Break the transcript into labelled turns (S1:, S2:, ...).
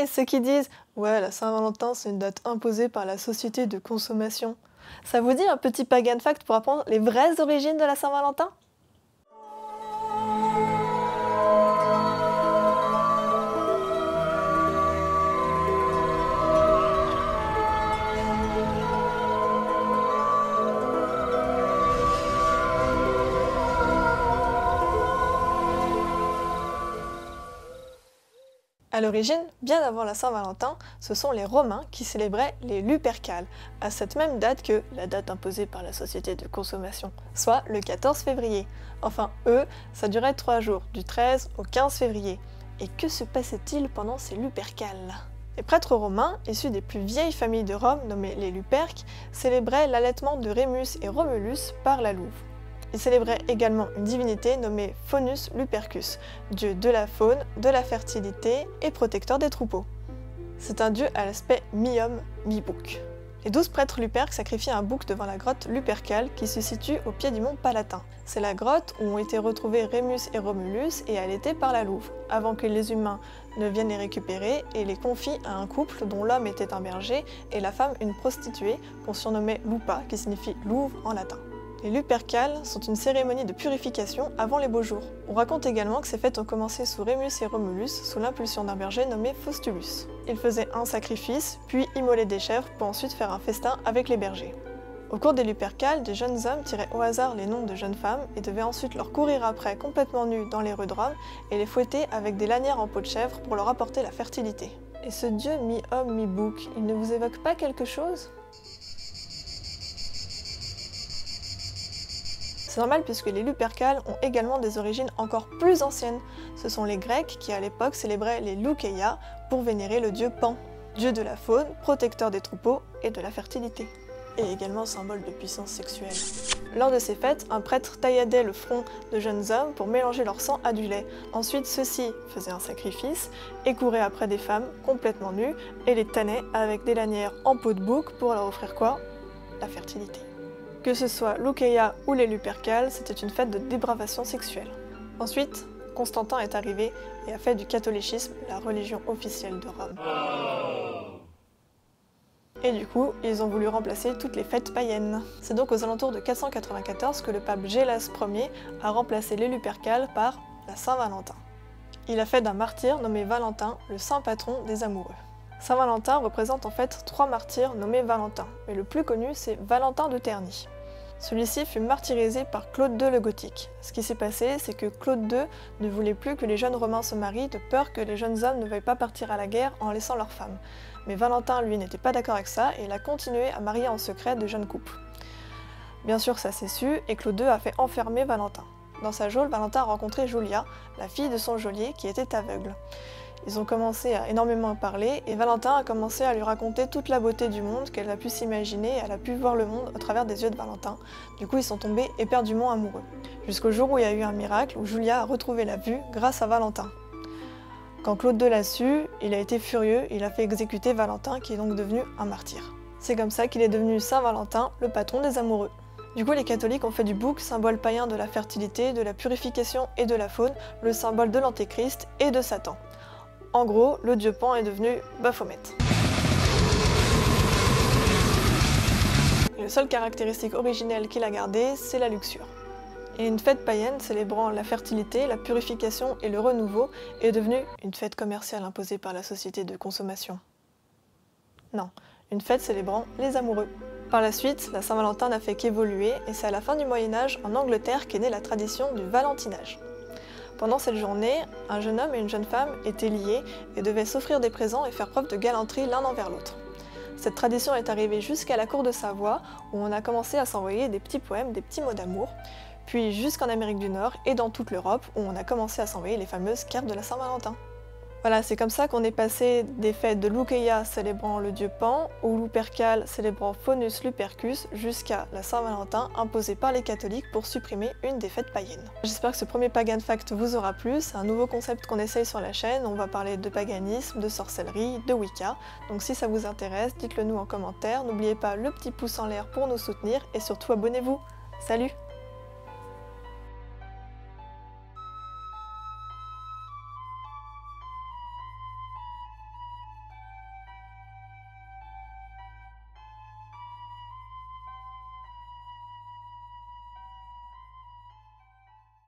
S1: et ceux qui disent « Ouais, la Saint-Valentin, c'est une date imposée par la société de consommation ». Ça vous dit un petit pagan fact pour apprendre les vraies origines de la Saint-Valentin? À l'origine, bien avant la Saint-Valentin, ce sont les Romains qui célébraient les Lupercales, à cette même date que la date imposée par la société de consommation, soit le 14 février. Enfin, eux, ça durait 3 jours, du 13 au 15 février. Et que se passait-il pendant ces Lupercales? Les prêtres romains, issus des plus vieilles familles de Rome, nommées les Luperques, célébraient l'allaitement de Rémus et Romulus par la louve. Ils célébraient également une divinité nommée Faunus Lupercus, dieu de la faune, de la fertilité et protecteur des troupeaux. C'est un dieu à l'aspect mi-homme, mi-bouc. Les 12 prêtres luperques sacrifient un bouc devant la grotte Lupercale qui se situe au pied du mont Palatin. C'est la grotte où ont été retrouvés Rémus et Romulus et allaités par la louve, avant que les humains ne viennent les récupérer et les confient à un couple dont l'homme était un berger et la femme une prostituée qu'on surnommait Lupa, qui signifie louve en latin. Les Lupercales sont une cérémonie de purification avant les beaux jours. On raconte également que ces fêtes ont commencé sous Rémus et Romulus, sous l'impulsion d'un berger nommé Faustulus. Ils faisaient un sacrifice, puis immolaient des chèvres pour ensuite faire un festin avec les bergers. Au cours des Lupercales, des jeunes hommes tiraient au hasard les noms de jeunes femmes et devaient ensuite leur courir après complètement nus dans les rues de Rome et les fouetter avec des lanières en peau de chèvre pour leur apporter la fertilité. Et ce dieu mi-homme, mi-bouc, il ne vous évoque pas quelque chose ? C'est normal puisque les Lupercales ont également des origines encore plus anciennes. Ce sont les Grecs qui à l'époque célébraient les Loukeia pour vénérer le dieu Pan, dieu de la faune, protecteur des troupeaux et de la fertilité, et également symbole de puissance sexuelle. Lors de ces fêtes, un prêtre tailladait le front de jeunes hommes pour mélanger leur sang à du lait. Ensuite, ceux-ci faisaient un sacrifice et couraient après des femmes complètement nues et les tannaient avec des lanières en peau de bouc pour leur offrir quoi? La fertilité. Que ce soit Loukeia ou les Lupercales, c'était une fête de dépravation sexuelle. Ensuite, Constantin est arrivé et a fait du catholicisme la religion officielle de Rome. Et du coup, ils ont voulu remplacer toutes les fêtes païennes. C'est donc aux alentours de 494 que le pape Gélas Ier a remplacé les Lupercales par la Saint-Valentin. Il a fait d'un martyr nommé Valentin le saint patron des amoureux. Saint-Valentin représente en fait 3 martyrs nommés Valentin, mais le plus connu c'est Valentin de Terni. Celui-ci fut martyrisé par Claude II le Gothique. Ce qui s'est passé, c'est que Claude II ne voulait plus que les jeunes Romains se marient de peur que les jeunes hommes ne veuillent pas partir à la guerre en laissant leurs femmes. Mais Valentin, lui, n'était pas d'accord avec ça et il a continué à marier en secret de jeunes couples. Bien sûr, ça s'est su et Claude II a fait enfermer Valentin. Dans sa geôle, Valentin a rencontré Julia, la fille de son geôlier qui était aveugle. Ils ont commencé à énormément parler et Valentin a commencé à lui raconter toute la beauté du monde qu'elle a pu s'imaginer et elle a pu voir le monde au travers des yeux de Valentin. Du coup, ils sont tombés éperdument amoureux. Jusqu'au jour où il y a eu un miracle où Julia a retrouvé la vue grâce à Valentin. Quand Claude II l'a su, il a été furieux, il a fait exécuter Valentin qui est donc devenu un martyr. C'est comme ça qu'il est devenu Saint Valentin, le patron des amoureux. Du coup, les catholiques ont fait du bouc, symbole païen de la fertilité, de la purification et de la faune, le symbole de l'antéchrist et de Satan. En gros, le dieu Pan est devenu Baphomet. Le seule caractéristique originelle qu'il a gardée, c'est la luxure. Et une fête païenne célébrant la fertilité, la purification et le renouveau est devenue une fête commerciale imposée par la société de consommation. Non, une fête célébrant les amoureux. Par la suite, la Saint-Valentin n'a fait qu'évoluer et c'est à la fin du Moyen-Âge en Angleterre qu'est née la tradition du valentinage. Pendant cette journée, un jeune homme et une jeune femme étaient liés et devaient s'offrir des présents et faire preuve de galanterie l'un envers l'autre. Cette tradition est arrivée jusqu'à la cour de Savoie, où on a commencé à s'envoyer des petits poèmes, des petits mots d'amour, puis jusqu'en Amérique du Nord et dans toute l'Europe, où on a commencé à s'envoyer les fameuses cartes de la Saint-Valentin. Voilà, c'est comme ça qu'on est passé des fêtes de Loukeia célébrant le dieu Pan, ou Lupercales célébrant Faunus Lupercus, jusqu'à la Saint-Valentin imposée par les catholiques pour supprimer une des fêtes païennes. J'espère que ce premier pagan fact vous aura plu, c'est un nouveau concept qu'on essaye sur la chaîne, on va parler de paganisme, de sorcellerie, de Wicca, donc si ça vous intéresse, dites-le nous en commentaire, n'oubliez pas le petit pouce en l'air pour nous soutenir, et surtout abonnez-vous. Salut!